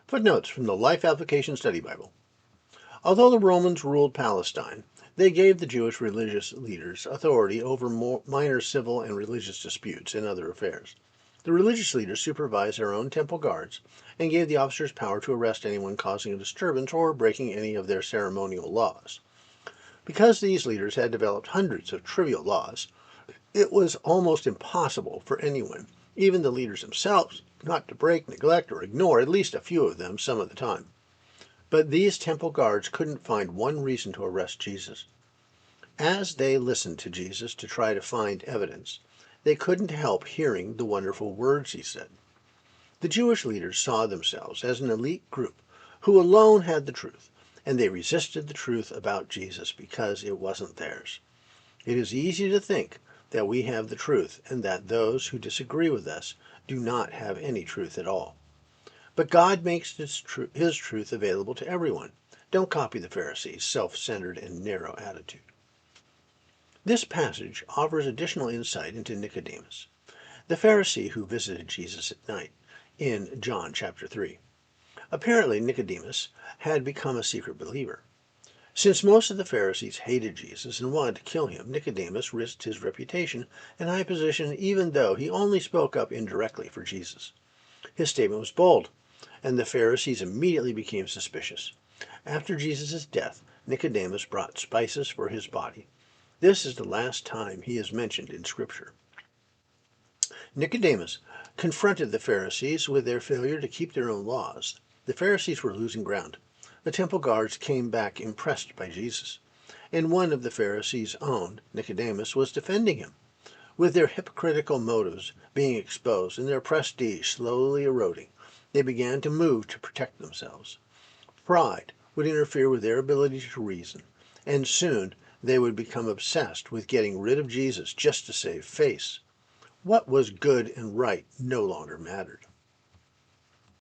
Footnotes from the Life Application Study Bible. Although the Romans ruled Palestine, they gave the Jewish religious leaders authority over minor civil and religious disputes and other affairs. The religious leaders supervised their own temple guards and gave the officers power to arrest anyone causing a disturbance or breaking any of their ceremonial laws. Because these leaders had developed hundreds of trivial laws, it was almost impossible for anyone, even the leaders themselves, not to break, neglect, or ignore at least a few of them some of the time. But these temple guards couldn't find one reason to arrest Jesus. As they listened to Jesus to try to find evidence, they couldn't help hearing the wonderful words he said. The Jewish leaders saw themselves as an elite group who alone had the truth, and they resisted the truth about Jesus because it wasn't theirs. It is easy to think that we have the truth and that those who disagree with us do not have any truth at all. But God makes His truth available to everyone. Don't copy the Pharisees' self-centered and narrow attitude. This passage offers additional insight into Nicodemus, the Pharisee who visited Jesus at night, in John chapter 3. Apparently, Nicodemus had become a secret believer. Since most of the Pharisees hated Jesus and wanted to kill him, Nicodemus risked his reputation and high position even though he only spoke up indirectly for Jesus. His statement was bold, and the Pharisees immediately became suspicious. After Jesus' death, Nicodemus brought spices for his body. This is the last time he is mentioned in Scripture. Nicodemus confronted the Pharisees with their failure to keep their own laws. The Pharisees were losing ground. The temple guards came back impressed by Jesus, and one of the Pharisees' own, Nicodemus, was defending him. With their hypocritical motives being exposed and their prestige slowly eroding, they began to move to protect themselves. Pride would interfere with their ability to reason, and soon they would become obsessed with getting rid of Jesus just to save face. What was good and right no longer mattered.